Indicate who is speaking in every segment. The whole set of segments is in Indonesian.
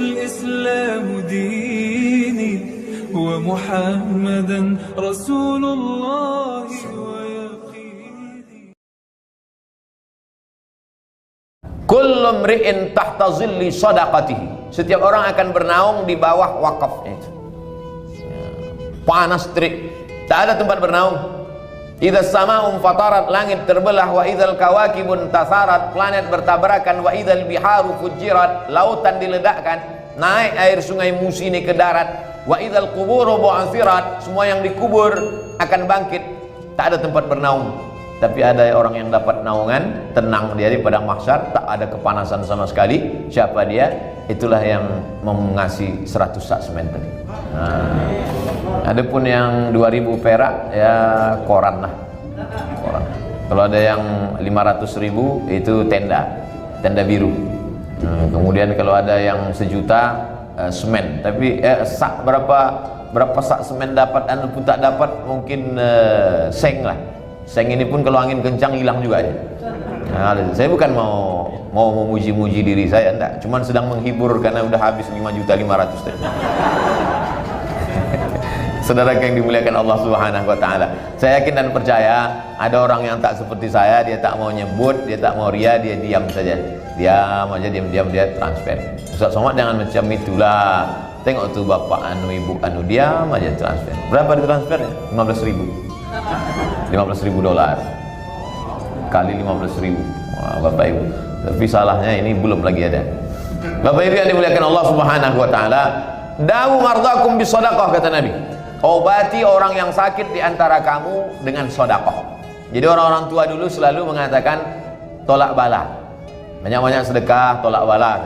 Speaker 1: الإسلام ديني ومحمدا رسول الله ويقيني.
Speaker 2: Kullu mri'in tahta zilli shadaqatihi. Setiap orang akan bernaung di bawah wakafnya itu. Panas terik, tak ada tempat bernaung. Idza sama'un fatarat, langit terbelah, wa idzal kawakibun tasarat, planet bertabrakan, wa idzal biharu fujirat, lautan diledakkan, naik air sungai Musi ini ke darat, wa idzal quburu bu'athirat, semua yang dikubur akan bangkit. Tak ada tempat bernaung. Tapi ada orang yang dapat naungan, tenang dia di padang mahsyar, tak ada kepanasan sama sekali. Siapa dia? Itulah yang mengasihi 100 sak semen tadi. Adapun yang 2000 perak ya koran lah. Koran. Kalau ada yang 500.000 itu tenda biru. Kemudian kalau ada yang 1 juta semen. Tapi sak berapa sak semen dapat anu pun tak dapat, mungkin seng lah. Seng ini pun kalau angin kencang hilang juga aja. Nah, saya bukan mau memuji-muji diri saya, enggak, cuman sedang menghibur karena udah habis 5.500.000 tadi. Saudara yang dimuliakan Allah Subhanahu wa taala, saya yakin dan percaya ada orang yang tak seperti saya, dia tak mau nyebut, dia tak mau ria, dia diam saja. Diam aja, diam dia transfer. Ustaz Somad jangan macam itulah. Tengok tuh bapak anu ibu anu, diam aja transfer. Berapa ditransfernya? 15.000. 15.000 dolar kali 15.000. Wah, Bapak Ibu, tapi salahnya ini belum lagi ada. Bapak Ibu yang dimuliakan Allah Subhanahu wa taala, dawu mardakum bisadaqah, kata Nabi. Obati orang yang sakit di antara kamu dengan sedekah. Jadi orang-orang tua dulu selalu mengatakan tolak bala. Banyak-banyak sedekah, tolak bala.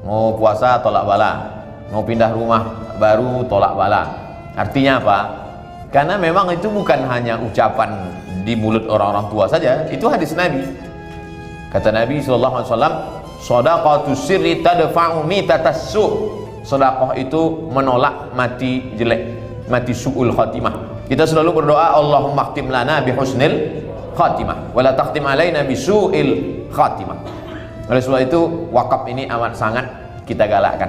Speaker 2: Mau puasa, tolak bala. Mau pindah rumah baru, tolak bala. Artinya apa? Karena memang itu bukan hanya ucapan di mulut orang-orang tua saja, itu hadis Nabi. Kata Nabi sallallahu alaihi wasallam, shadaqatu sirri tadfa'u mitatas su'. Sedekah itu menolak mati jelek, mati su'ul khatimah. Kita selalu berdoa, Allahumma khtim lana bi husnil khatimah wa la takhtim alaina bi su'il khatimah. Oleh sebab itu wakaf ini amat sangat kita galakkan.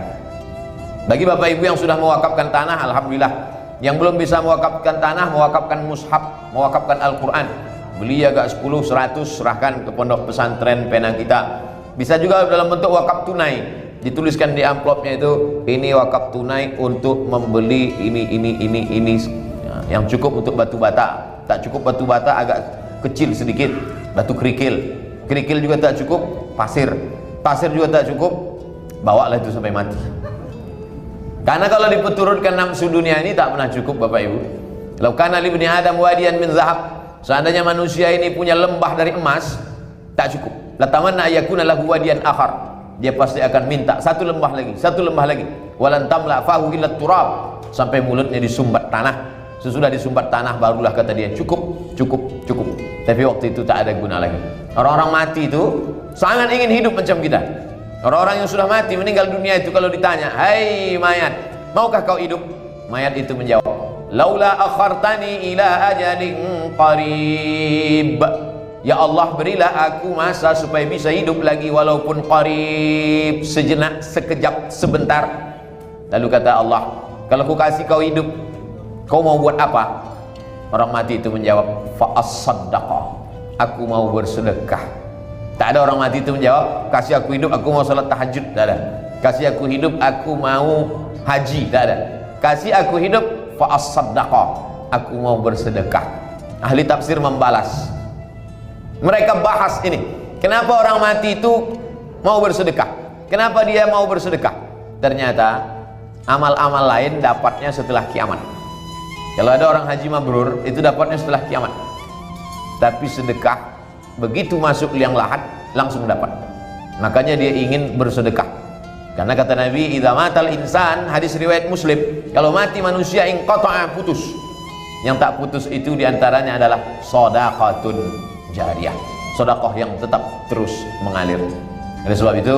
Speaker 2: Bagi Bapak Ibu yang sudah mewakafkan tanah, alhamdulillah. Yang belum bisa mewakafkan tanah, mewakafkan mushaf, mewakafkan Al-Quran, beli agak 10, 100, serahkan ke pondok pesantren Penang kita. Bisa juga dalam bentuk wakaf tunai, dituliskan di amplopnya itu, ini wakaf tunai untuk membeli ini ya, yang cukup untuk batu bata. Tak cukup batu bata, agak kecil sedikit, batu kerikil. Kerikil juga tak cukup, pasir juga tak cukup, bawalah itu sampai mati. Karena kalau dipeturutkan nafsu dunia ini tak pernah cukup, Bapak Ibu. Lau kana li ibni Adam wadiyan min zahab, seandainya manusia ini punya lembah dari emas, tak cukup. Latamanna yakuna lahu wadiyan akhar, dia pasti akan minta satu lembah lagi. Walan tamla fahu illa turab, sampai mulutnya disumbat tanah. Sesudah disumbat tanah barulah kata dia cukup. Tapi waktu itu tak ada guna lagi. Orang-orang mati itu sangat ingin hidup macam kita. Orang-orang yang sudah mati meninggal dunia itu kalau ditanya, "Hai mayat, maukah kau hidup?" Mayat itu menjawab, "Laula akhartani ila ajalin qarib." Ya Allah, berilah aku masa supaya bisa hidup lagi walaupun qarib, sejenak, sekejap, sebentar. Lalu kata Allah, "Kalau aku kasih kau hidup, kau mau buat apa?" Orang mati itu menjawab, "Fa as-saddaqah." Aku mau bersedekah. Tak ada orang mati itu menjawab, "Kasih aku hidup, aku mau salat tahajud." Tak ada. "Kasih aku hidup, aku mau haji." Tak ada. "Kasih aku hidup, fa as-saddaqah." Aku mau bersedekah. Ahli tafsir membalas. Mereka bahas ini. Kenapa orang mati itu mau bersedekah? Kenapa dia mau bersedekah? Ternyata amal-amal lain dapatnya setelah kiamat. Kalau ada orang haji mabrur, itu dapatnya setelah kiamat. Tapi sedekah begitu masuk liang lahat langsung dapat. Makanya dia ingin bersedekah. Karena kata Nabi, idza matal insan, hadis riwayat Muslim, kalau mati manusia inqata'a, putus. Yang tak putus itu diantaranya adalah shadaqatun jariyah, sedekah yang tetap terus mengalir. Oleh sebab itu,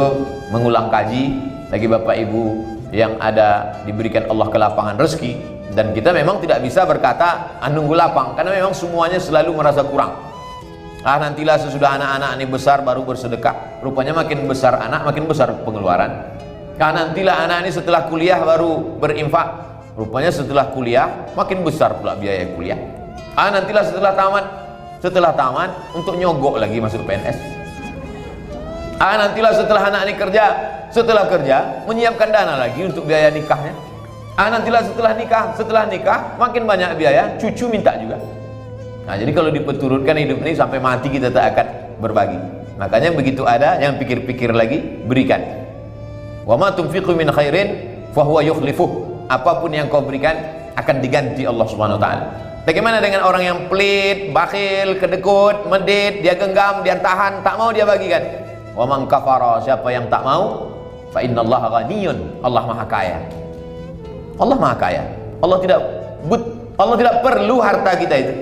Speaker 2: mengulang kaji bagi Bapak Ibu yang ada diberikan Allah kelapangan rezeki, dan kita memang tidak bisa berkata nunggu lapang, karena memang semuanya selalu merasa kurang. Nantilah sesudah anak-anak ini besar baru bersedekah. Rupanya makin besar anak, makin besar pengeluaran. nantilah anak ini setelah kuliah baru berinfak. Rupanya setelah kuliah makin besar pula biaya kuliah. Nantilah setelah tamat untuk nyogok lagi masuk PNS. Nantilah setelah anak ini kerja, setelah kerja menyiapkan dana lagi untuk biaya nikahnya. Nantilah setelah nikah makin banyak biaya, cucu minta juga. Nah, jadi kalau dipeturutkan hidup ini sampai mati kita tak akan berbagi. Makanya begitu ada yang pikir-pikir lagi, berikan. Wa ma tunfiqu min khairin fa huwa yukhlifuh. Apapun yang kau berikan akan diganti Allah Subhanahu wa taala. Bagaimana dengan orang yang pelit, bakhil, kedekut, medit, dia genggam, dia tahan, tak mau dia bagikan. Wa man kafara, siapa yang tak mau, fa innallaha ghaniyun. Allah Maha Kaya. Allah Maha Kaya. Allah tidak perlu harta kita itu.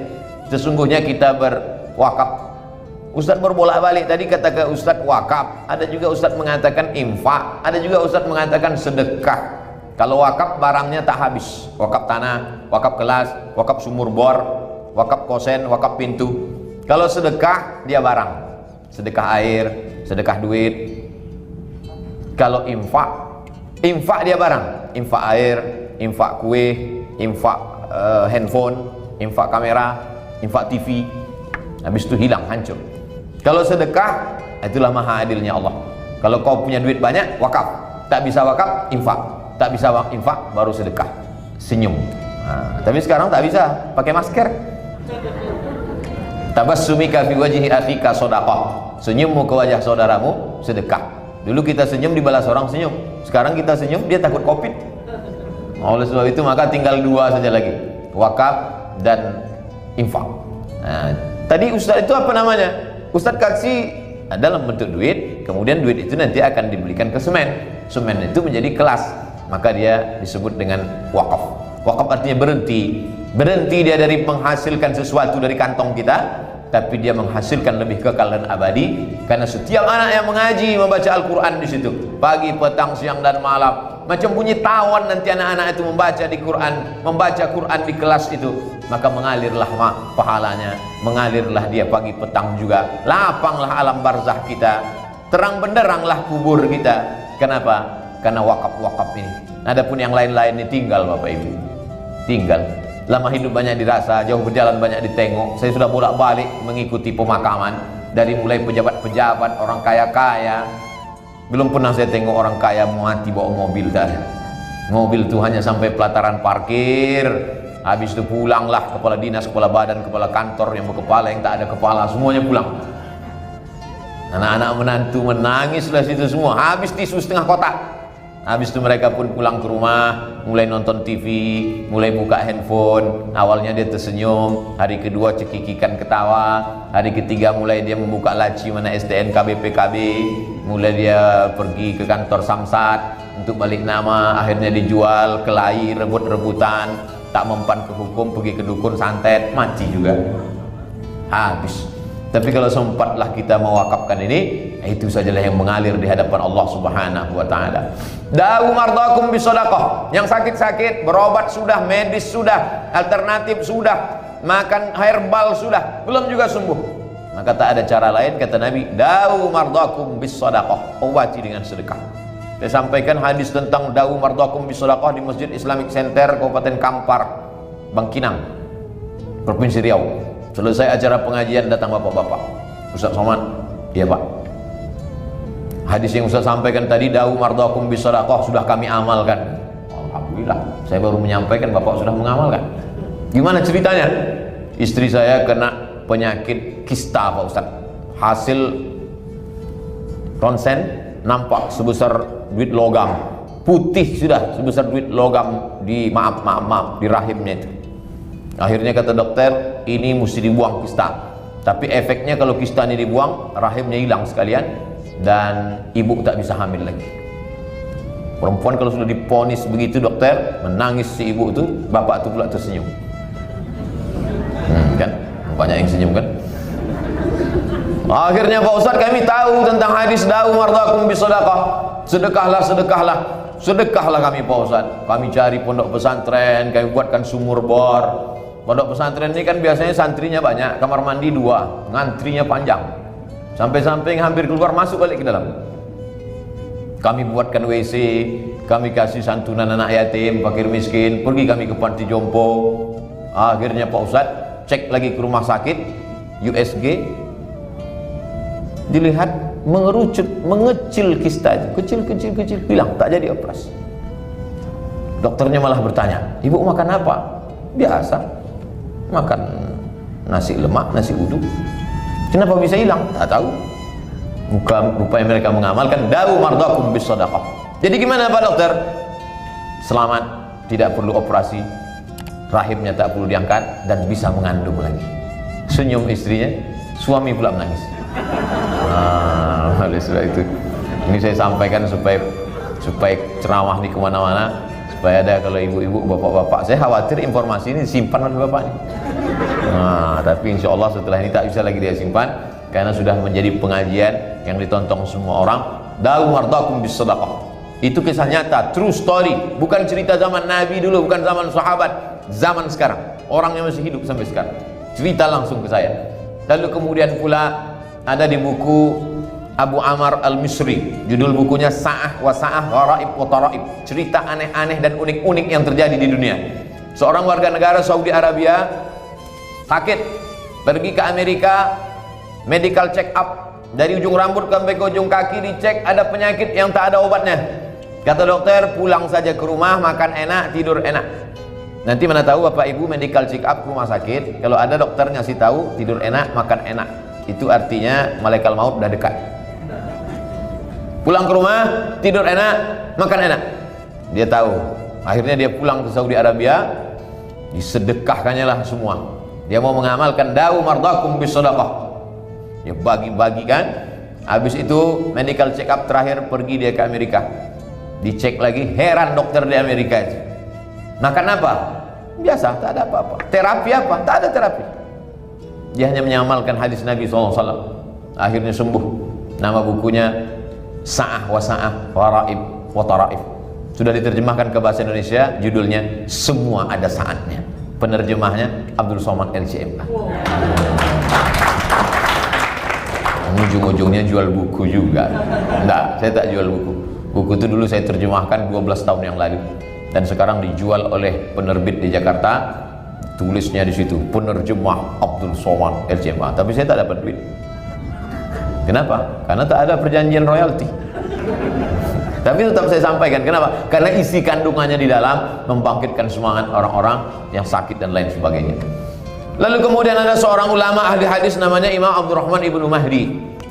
Speaker 2: Sesungguhnya kita berwakaf. Ustaz berbolak-balik tadi kata ke Ustaz wakaf, ada juga Ustaz mengatakan infak, ada juga Ustaz mengatakan sedekah. Kalau wakaf barangnya tak habis, wakaf tanah, wakaf kelas, wakaf sumur bor, wakaf kosen, wakaf pintu. Kalau sedekah dia barang, sedekah air, sedekah duit. Kalau infak dia barang, infak air, infak kue, infak handphone, infak kamera, infak TV. Habis itu hilang, hancur. Kalau sedekah, itulah maha adilnya Allah. Kalau kau punya duit banyak, wakaf. Tak bisa wakaf, infak. Tak bisa infak, baru sedekah. Senyum. Tapi sekarang tak bisa, pakai masker. Tabassumika fi wajhi akhika shadaqah. Senyummu ke wajah saudaramu sedekah. Dulu kita senyum dibalas orang senyum. Sekarang kita senyum dia takut Covid. Oleh sebab itu maka tinggal dua saja lagi, wakaf dan infak. Tadi Ustaz itu apa namanya? Ustaz kasih dalam bentuk duit, kemudian duit itu nanti akan dibelikan ke semen. Semen itu menjadi kelas, maka dia disebut dengan wakaf. Wakaf artinya berhenti. Berhenti dia dari menghasilkan sesuatu dari kantong kita, tapi dia menghasilkan lebih kekal dan abadi. Karena setiap anak yang mengaji, membaca Al-Quran di situ, pagi, petang, siang dan malam, macam bunyi tawon nanti anak-anak itu membaca di Quran, membaca Quran di kelas itu, maka mengalirlah pahalanya, mengalirlah dia pagi petang juga, lapanglah alam barzah kita, terang benderanglah kubur kita. Kenapa? Karena wakaf-wakaf ini. Adapun yang lain-lain ini tinggal Bapak Ibu, tinggal. Lama hidup banyak dirasa, jauh berjalan banyak ditengok. Saya sudah bolak-balik mengikuti pemakaman, dari mulai pejabat-pejabat, orang kaya-kaya. Belum pernah saya tengok orang kaya mati bawa mobil, tak ada. Mobil itu hanya sampai pelataran parkir, habis itu pulanglah kepala dinas, kepala badan, kepala kantor yang berkepala, yang tak ada kepala, semuanya pulang. Anak-anak menantu menangislah situ semua, habis tisu setengah kotak. Habis itu mereka pun pulang ke rumah, mulai nonton TV, mulai buka handphone. Awalnya dia tersenyum, hari kedua cekikikan ketawa, hari ketiga mulai dia membuka laci mana STNK BPKB, mulai dia pergi ke kantor Samsat untuk balik nama, akhirnya dijual, kelahi, rebut-rebutan, tak mempan ke hukum, pergi ke dukun santet, mati juga, habis. Tapi kalau sempatlah kita mewakafkan ini, itu sajalah yang mengalir di hadapan Allah Subhanahu wa taala. Da'u mardakum bisadaqah. Yang sakit-sakit berobat sudah, medis sudah, alternatif sudah, makan herbal sudah, belum juga sembuh. Maka tak ada cara lain kata Nabi, da'u mardakum bisadaqah. Obati dengan sedekah. Saya sampaikan hadis tentang da'u mardakum bisadaqah di Masjid Islamic Center Kabupaten Kampar, Bangkinang, Provinsi Riau. Selesai acara pengajian datang bapak-bapak. Ustaz Somad, iya Pak. Hadis yang Ustaz sampaikan tadi, da'u mardakum bisadaqah, sudah kami amalkan. Alhamdulillah, saya baru menyampaikan bapak sudah mengamalkan. Gimana ceritanya? Istri saya kena penyakit kista Pak Ustaz. Hasil ronsen nampak sebesar duit logam. Putih sudah sebesar duit logam di maaf di rahimnya itu. Akhirnya kata dokter, ini mesti dibuang kista. Tapi efeknya kalau kista ini dibuang, rahimnya hilang sekalian dan ibu tak bisa hamil lagi. Perempuan kalau sudah diponis begitu dokter, menangis si ibu itu, bapak itu pula tersenyum. Kan? Banyak yang senyum kan? Akhirnya Pak Ustaz kami tahu tentang hadis da'u mardakum bisadaqah. Sedekahlah, sedekahlah. Sedekahlah kami Pak Ustaz. Kami cari pondok pesantren, kami buatkan sumur bor. Pondok pesantren ini kan biasanya santrinya banyak, kamar mandi 2, ngantrinya panjang, sampai-sampai hampir keluar masuk balik ke dalam. kami buatkan WC, kami kasih santunan anak yatim, fakir miskin, pergi kami ke panti jompo. Akhirnya Pak Ustadz cek lagi ke rumah sakit USG, dilihat mengerucut, mengecil kista aja, kecil, hilang, tak jadi operasi. Dokternya malah bertanya, ibu makan apa? Biasa, makan nasi lemak, nasi uduk. Kenapa bisa hilang? Tak tahu. Rupanya mereka mengamalkan dawu mardakum bis sadaqah. Jadi gimana Pak Dokter? Selamat, tidak perlu operasi, rahimnya tak perlu diangkat, dan bisa mengandung lagi. Senyum istrinya, suami pula menangis. Oleh sebab itu, ini saya sampaikan supaya ceramah ini kemana-mana, supaya ada kalau ibu-ibu, bapak-bapak. Saya khawatir informasi ini disimpan oleh bapaknya. Tapi insya Allah setelah ini tak bisa lagi dia simpan, karena sudah menjadi pengajian yang ditonton semua orang. Dawu mardakum bis sadaqah. Itu kisah nyata, true story, bukan cerita zaman Nabi dulu, bukan zaman sahabat, zaman sekarang. Orang yang masih hidup sampai sekarang cerita langsung ke saya. Lalu kemudian pula ada di buku Abu Amar Al-Misri, judul bukunya Sa'ah wa Sa'ah Gharaib wa Taraib, cerita aneh-aneh dan unik-unik yang terjadi di dunia. Seorang warga negara Saudi Arabia sakit, pergi ke Amerika, medical check up, dari ujung rambut sampai ke ujung kaki dicek, ada penyakit yang tak ada obatnya. Kata dokter, pulang saja ke rumah, makan enak, tidur enak. Nanti mana tahu Bapak Ibu medical check up ke rumah sakit, kalau ada dokter ngasih tahu tidur enak, makan enak, itu artinya malaikat maut udah dekat. Pulang ke rumah, tidur enak, makan enak, dia tahu. Akhirnya dia pulang ke Saudi Arabia, disedekahkannya lah semua. Dia mau mengamalkan dawu mardakum bis sadaqah, dia bagi-bagikan. Habis itu medical check up terakhir, pergi dia ke Amerika, dicek lagi. Heran dokter di Amerika itu, makan apa? Biasa, tak ada apa-apa. Terapi apa? Tak ada terapi. Dia hanya menyamalkan hadis Nabi SAW. Akhirnya sembuh. Nama bukunya Sa'ah wa Sa'ah Gharaib wa Taraib. Sudah diterjemahkan ke bahasa Indonesia, judulnya Semua Ada Saatnya. Penerjemahnya Abdul Somad LCMA. Ujung-ujungnya jual buku juga. Enggak, saya tak jual buku. Buku itu dulu saya terjemahkan 12 tahun yang lalu, dan sekarang dijual oleh penerbit di Jakarta. Tulisnya di situ penerjemah Abdul Somad LCMA, tapi saya tak dapat duit. Kenapa? Karena tak ada perjanjian royalti. Tapi tetap saya sampaikan. Kenapa? Karena isi kandungannya di dalam membangkitkan semangat orang-orang yang sakit dan lain sebagainya. Lalu kemudian ada seorang ulama ahli hadis namanya Imam Abdurrahman Ibnu Mahdi.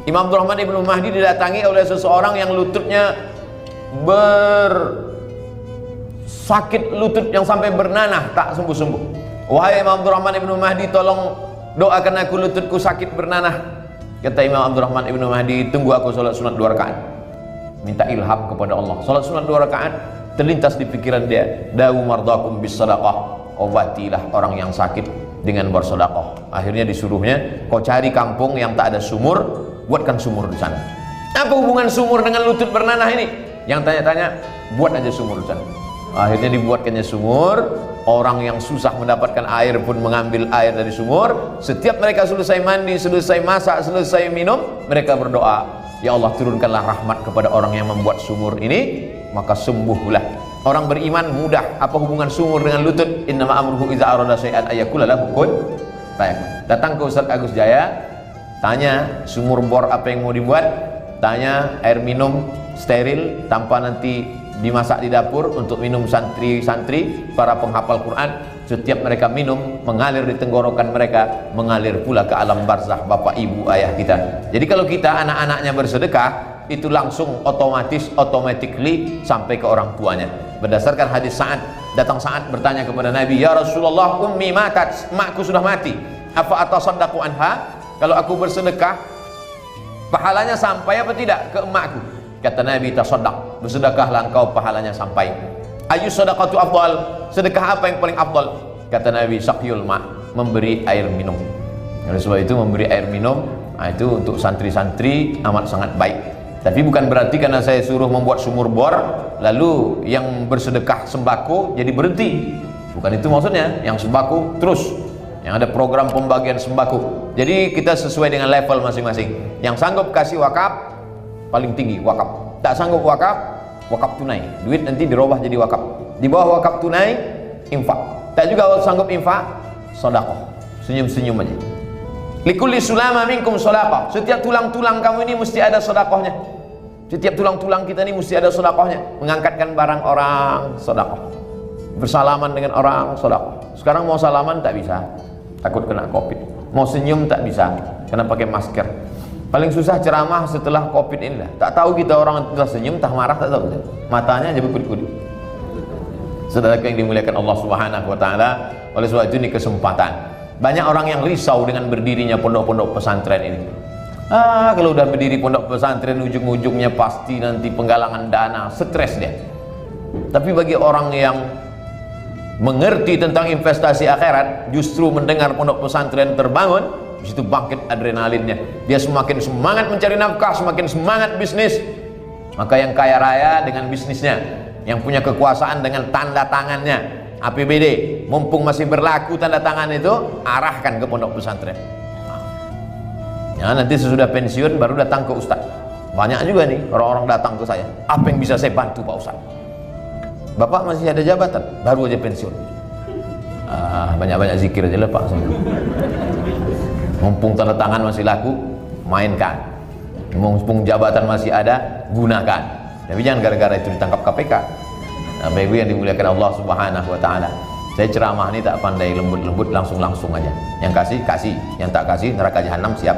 Speaker 2: Imam Abdurrahman Ibnu Mahdi didatangi oleh seseorang yang lututnya sakit lutut yang sampai bernanah, tak sembuh-sembuh. Wahai Imam Abdurrahman Ibnu Mahdi, tolong doakan aku, lututku sakit bernanah. Kata Imam Abdurrahman Ibnu Mahdi, tunggu aku sholat sunat 2 rakaat. Minta ilham kepada Allah. Sholat sunat 2 rakaat, terlintas di pikiran dia, dawu mardakum bis sadaqah, obatilah orang yang sakit dengan bersedekah. Akhirnya disuruhnya, kau cari kampung yang tak ada sumur, buatkan sumur di sana. Apa hubungan sumur dengan lutut bernanah ini? Yang tanya-tanya, buat aja sumur di sana. Akhirnya dibuatkannya sumur. Orang yang susah mendapatkan air pun mengambil air dari sumur. Setiap mereka selesai mandi, selesai masak, selesai minum, mereka berdoa, ya Allah, turunkanlah rahmat kepada orang yang membuat sumur ini, maka sembuhlah. Orang beriman mudah. Apa hubungan sumur dengan lutut? Innama amruhu iza arada syai'an ayyakula lahu kun fayakun. Datang ke Ustaz Agus Jaya, tanya sumur bor apa yang mau dibuat, tanya air minum steril tanpa nanti dimasak di dapur untuk minum santri-santri para penghafal Quran. Setiap mereka minum, mengalir di tenggorokan mereka, mengalir pula ke alam barzakh bapak ibu ayah kita. Jadi kalau kita anak-anaknya bersedekah, itu langsung automatically sampai ke orang tuanya. Berdasarkan hadis Sa'ad, datang Sa'ad bertanya kepada Nabi, ya Rasulullah, ummi matat, makku sudah mati, apa atasaddaqu anha? Kalau aku bersedekah, pahalanya sampai apa tidak ke emakku? Kata Nabi, tasaddaq, bersedekahlah engkau, pahalanya sampai. Ayu sadaqatu afdal, sedekah apa yang paling afdal? Kata Nabi, saqyul ma, memberi air minum. Oleh sebab itu memberi air minum, itu untuk santri-santri amat sangat baik. Tapi bukan berarti karena saya suruh membuat sumur bor, lalu yang bersedekah sembako jadi berhenti. Bukan itu maksudnya. Yang sembako terus, yang ada program pembagian sembako. Jadi kita sesuai dengan level masing-masing. Yang sanggup kasih wakaf, paling tinggi wakaf. Tak sanggup wakaf, wakaf tunai. Duit nanti dirubah jadi wakaf. Di bawah wakaf tunai, infak. Tak juga sanggup infak, sedekah. Senyum-senyum aja. Likulli sulama minkum sedekah. Setiap tulang-tulang kamu ini mesti ada sedekahnya. Setiap tulang-tulang kita ini mesti ada sedekahnya. Mengangkatkan barang orang, sedekah. Bersalaman dengan orang, sedekah. Sekarang mau salaman tak bisa, takut kena Covid. Mau senyum tak bisa, karena pakai masker. Paling susah ceramah setelah Covid ini lah. Tak tahu kita orang telah senyum, tak marah, tak tahu. Matanya aja berkedip-kedip. Saudara yang dimuliakan Allah Subhanahu wa taala, oleh sebab itu ini kesempatan. Banyak orang yang risau dengan berdirinya pondok-pondok pesantren ini. Kalau udah berdiri pondok pesantren, ujung-ujungnya pasti nanti penggalangan dana, stres dia. Tapi bagi orang yang mengerti tentang investasi akhirat, justru mendengar pondok pesantren terbangun, di situ bangkit adrenalinnya. Dia semakin semangat mencari nafkah, semakin semangat bisnis. Maka yang kaya raya dengan bisnisnya, yang punya kekuasaan dengan tanda tangannya, APBD, mumpung masih berlaku tanda tangan itu, arahkan ke pondok pesantren. Ya, nanti sesudah pensiun baru datang ke Ustaz. Banyak juga nih orang-orang datang ke saya, apa yang bisa saya bantu Pak Ustaz? Bapak masih ada jabatan, baru aja pensiun. Banyak-banyak zikir aja lah Pak. Mumpung tanda tangan masih laku, mainkan. Mumpung jabatan masih ada, gunakan. Tapi jangan gara-gara itu ditangkap KPK. Bapak-ibu yang dimuliakan Allah Subhanahu wa taala. Saya ceramah ini tak pandai lembut-lembut, langsung-langsung aja. Yang kasih, kasih. Yang tak kasih, neraka jahanam siap.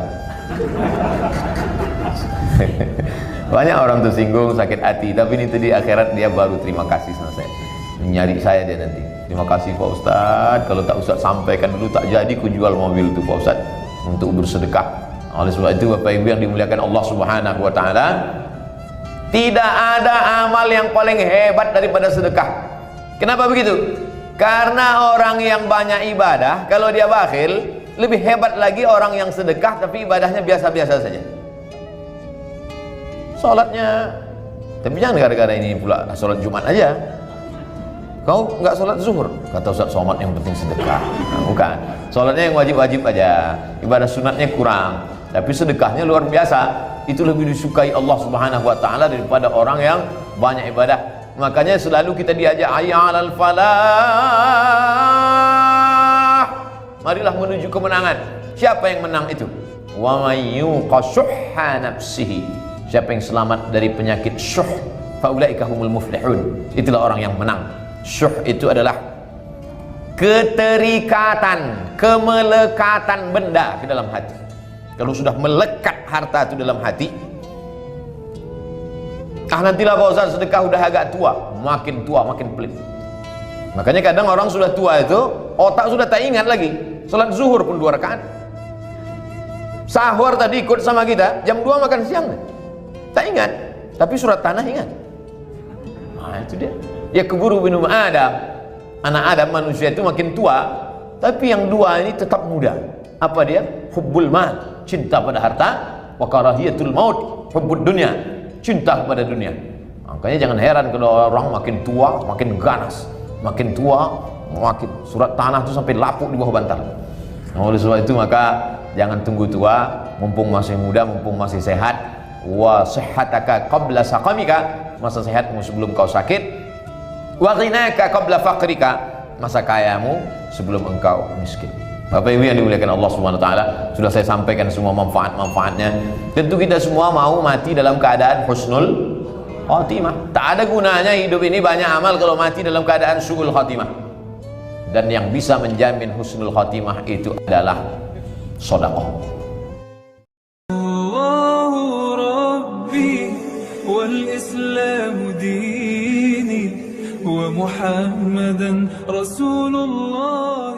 Speaker 2: Banyak orang tersinggung, sakit hati, tapi ini di akhirat dia baru terima kasih sama saya. Nyari saya dia nanti. Terima kasih Pak Ustaz, kalau tak Ustaz sampaikan dulu tak jadi ku jual mobil itu Pak Ustaz untuk bersedekah. Oleh sebab itu Bapak Ibu yang dimuliakan Allah Subhanahu wa taala, tidak ada amal yang paling hebat daripada sedekah. Kenapa begitu? Karena orang yang banyak ibadah, kalau dia bakhil, lebih hebat lagi orang yang sedekah tapi ibadahnya biasa-biasa saja. Sholatnya, tapi jangan gara-gara ini pula sholat Jumat aja. Kau nggak sholat zuhur, kata Ustaz Somad yang penting sedekah. Nah, bukan, sholatnya yang wajib-wajib aja, ibadah sunatnya kurang, tapi sedekahnya luar biasa. Itu lebih disukai Allah Subhanahu wa taala daripada orang yang banyak ibadah. Makanya selalu kita diajak hayya 'alal falah. Marilah menuju kemenangan. Siapa yang menang itu? Wa may yuqa syuhha nafsihi. Siapa yang selamat dari penyakit syuh, fa ulaika humul muflihun. Itulah orang yang menang. Syuh itu adalah keterikatan, kemelekatan benda ke dalam hati. Kalau sudah melekat harta itu dalam hati, nantilah Pak Ustaz sedekah udah agak tua makin pelit. Makanya kadang orang sudah tua itu otak sudah tak ingat lagi. Salat zuhur pun 2 rakaat. Sahur tadi ikut sama kita, jam 2 makan siang tak ingat, tapi surat tanah ingat. Itu dia. Ya keburu minum Adam. Anak Adam manusia itu makin tua, tapi yang 2 ini tetap muda. Apa dia? Hubbul mal, cinta pada harta, wa karahiyatul maut, hubbud dunya, cinta kepada dunia. Makanya jangan heran kalau orang makin tua makin ganas, makin tua makin surat tanah itu sampai lapuk di bawah bantal. Oleh sebab itu maka jangan tunggu tua, mumpung masih muda, mumpung masih sehat. Wa sihhataka qabla saqamika, masa sehatmu sebelum kau sakit. Wa ghinaka qabla faqrika, masa kayamu sebelum engkau miskin. Bapak Ibu yang dimuliakan Allah Subhanahu wa taala, sudah saya sampaikan semua manfaat-manfaatnya. Tentu kita semua mau mati dalam keadaan husnul khatimah. Tak ada gunanya hidup ini banyak amal kalau mati dalam keadaan su'ul khatimah. Dan yang bisa menjamin husnul khatimah itu adalah sedekah.
Speaker 1: Allahu Rabbi wal Islam dini wa Muhammadan Rasulullah.